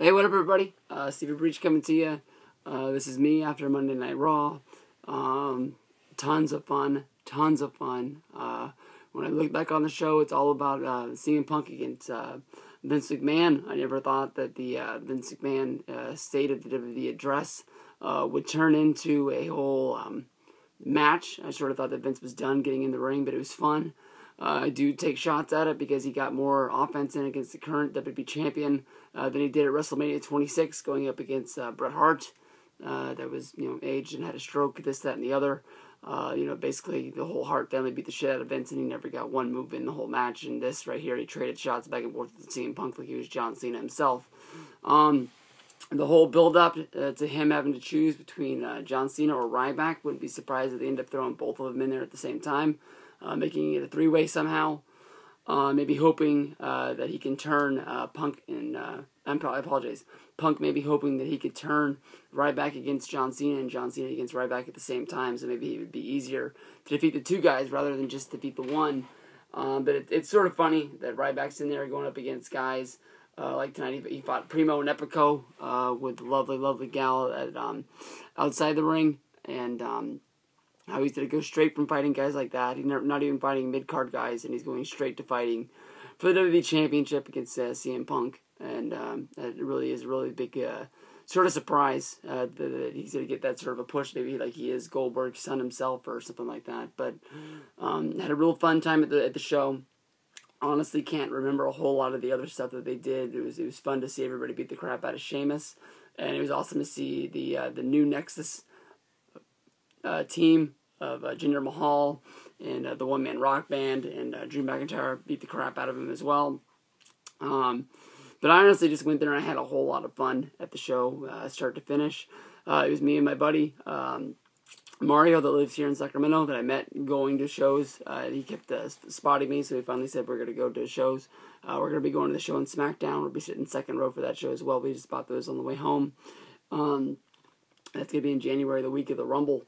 Hey, what up, everybody? Stevie Breach coming to you. This is me after Monday Night Raw. Tons of fun. When I look back on the show, it's all about CM Punk against Vince McMahon. I never thought that the Vince McMahon state of the WWE address would turn into a whole match. I sort of thought that Vince was done getting in the ring, but it was fun. I do take shots at it because he got more offense in against the current WWE champion than he did at WrestleMania 26, going up against Bret Hart. That was, aged and had a stroke, this, that, and the other. Basically the whole Hart family beat the shit out of Vince, and he never got one move in the whole match. And this right here, he traded shots back and forth with CM Punk like he was John Cena himself. The whole build-up to him having to choose between John Cena or Ryback, wouldn't be surprised if they end up throwing both of them in there at the same time. Making it a three-way somehow. Maybe hoping that he can turn Punk and... I apologize. Punk maybe hoping that he could turn Ryback against John Cena and John Cena against Ryback at the same time, so maybe it would be easier to defeat the two guys rather than just defeat the one. But it's sort of funny that Ryback's in there going up against guys like tonight. He fought Primo and Epico with the lovely gal at outside the ring, and how he's going to go straight from fighting guys like that. He's not even fighting mid-card guys, and he's going straight to fighting for the WWE Championship against CM Punk. And that really is a really big sort of surprise that he's going to get that sort of a push, maybe like he is Goldberg's son himself or something like that. But had a real fun time at the show. Honestly, can't remember a whole lot of the other stuff that they did. It was fun to see everybody beat the crap out of Sheamus, and it was awesome to see the new Nexus team of Jinder Mahal and the one-man rock band and Drew McIntyre beat the crap out of him as well. But I honestly just went there and I had a whole lot of fun at the show, start to finish. It was me and my buddy, Mario, that lives here in Sacramento, that I met going to shows. He kept spotting me, so he finally said we're going to go to shows. We're going to be going to the show in SmackDown. We'll be sitting second row for that show as well. We just bought those on the way home. That's going to be in January, the week of the Rumble.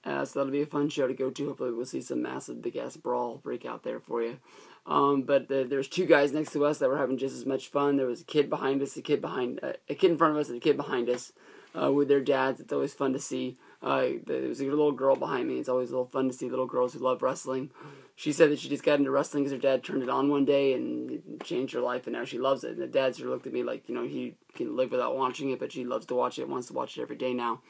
So that'll be a fun show to go to. Hopefully we'll see some massive, big-ass brawl break out there for you. But there's two guys next to us that were having just as much fun. There was a kid behind us, a kid in front of us, and a kid behind us with their dads. It's always fun to see. There was a little girl behind me. It's always a little fun to see little girls who love wrestling. She said that she just got into wrestling because her dad turned it on one day and it changed her life, and now she loves it. And the dad sort of looked at me like, he can live without watching it, but she loves to watch it, wants to watch it every day now.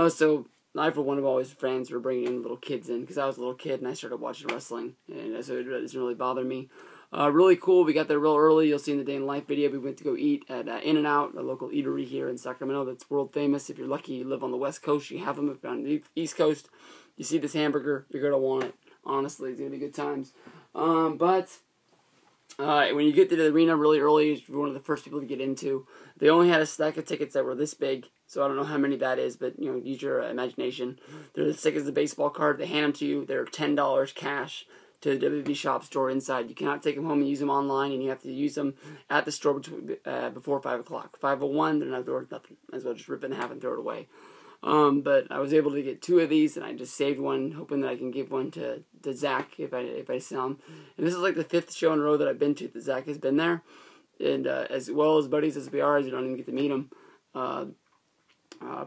So I, for one, have always fans for bringing in little kids in, because I was a little kid and I started watching wrestling, and so it doesn't really bother me. Really cool. We got there real early. You'll see in the day in life video. We went to go eat at In-N-Out, a local eatery here in Sacramento that's world famous. If you're lucky, you live on the West Coast, you have them. If you're on the East Coast, you see this hamburger, you're going to want it. Honestly, it's going to be good times. But when you get to the arena really early, you're one of the first people to get into. They only had a stack of tickets that were this big, so I don't know how many that is, but use your imagination. They're as thick as the baseball card. They hand them to you. They're $10 cash to the WWE shop store inside. You cannot take them home and use them online, and you have to use them at the store before 5 o'clock. 5:01, they're not worth nothing. Might as well just rip it in half and throw it away. But I was able to get two of these, and I just saved one, hoping that I can give one to Zach if I sell them. And this is like the 5th show in a row that I've been to that Zach has been there. And as well as buddies as we are, as you don't even get to meet him.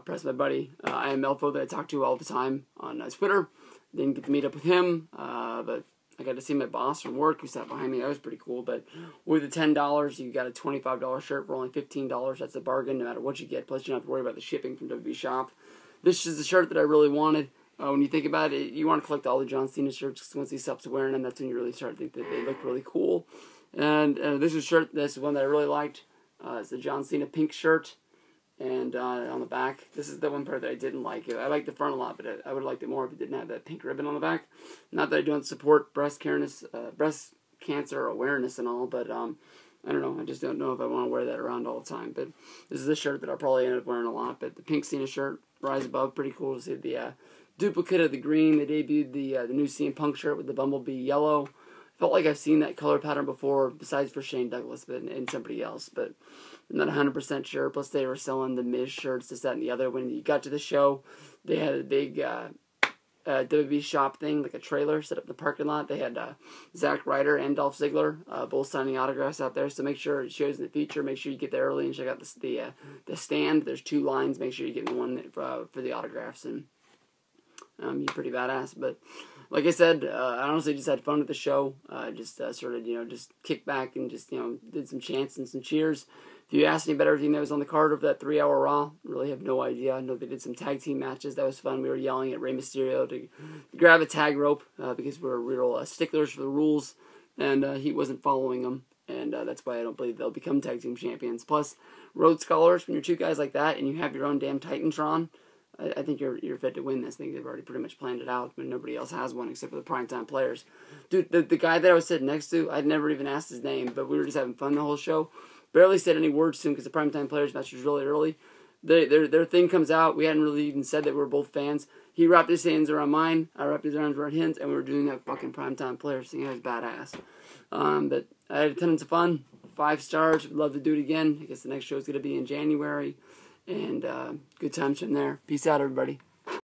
Press my buddy, I am Elfo, that I talk to all the time on Twitter. Didn't get to meet up with him, but I got to see my boss from work who sat behind me. That was pretty cool. But with the $10, you got a $25 shirt for only $15. That's a bargain no matter what you get. Plus, you don't have to worry about the shipping from WWE Shop. This is the shirt that I really wanted. When you think about it, you want to collect all the John Cena shirts, because once he stops wearing them, that's when you really start to think that they look really cool. And this is one that I really liked. It's the John Cena pink shirt. And on the back, this is the one part that I didn't like. I liked the front a lot, but I would have liked it more if it didn't have that pink ribbon on the back. Not that I don't support breast cancer awareness and all, but I don't know. I just don't know if I want to wear that around all the time. But this is the shirt that I'll probably end up wearing a lot. But the pink Cena shirt, Rise Above, pretty cool to see the duplicate of the green. They debuted the new CM Punk shirt with the Bumblebee yellow. Felt like I've seen that color pattern before, besides for Shane Douglas, but and somebody else. But I'm not 100% sure. Plus, they were selling the Miz shirts, this, that, and the other. When you got to the show, they had a big WWE shop thing, like a trailer set up in the parking lot. They had Zack Ryder and Dolph Ziggler both signing autographs out there. So make sure it shows in the future. Make sure you get there early and check out the stand. There's 2 lines. Make sure you get one for the autographs, and you're pretty badass. But like I said, I honestly just had fun with the show. Just sort of, just kicked back and just, did some chants and some cheers. If you asked me about everything that was on the card of that 3-hour Raw, really have no idea. I know they did some tag team matches. That was fun. We were yelling at Rey Mysterio to grab a tag rope because we're real sticklers for the rules, and he wasn't following them. And that's why I don't believe they'll become tag team champions. Plus, Road Scholars, when you're 2 guys like that and you have your own damn Titantron, I think you're fit to win this. I think they've already pretty much planned it out, but nobody else has one except for the primetime players. Dude, the guy that I was sitting next to, I'd never even asked his name, but we were just having fun the whole show. Barely said any words to him because the primetime players match was really early. Their thing comes out. We hadn't really even said that we were both fans. He wrapped his hands around mine. I wrapped his arms around his, and we were doing that fucking primetime players thing. It was badass. But I had tons of fun. 5 stars. Would love to do it again. I guess the next show is going to be in January. And good times from there. Peace out, everybody.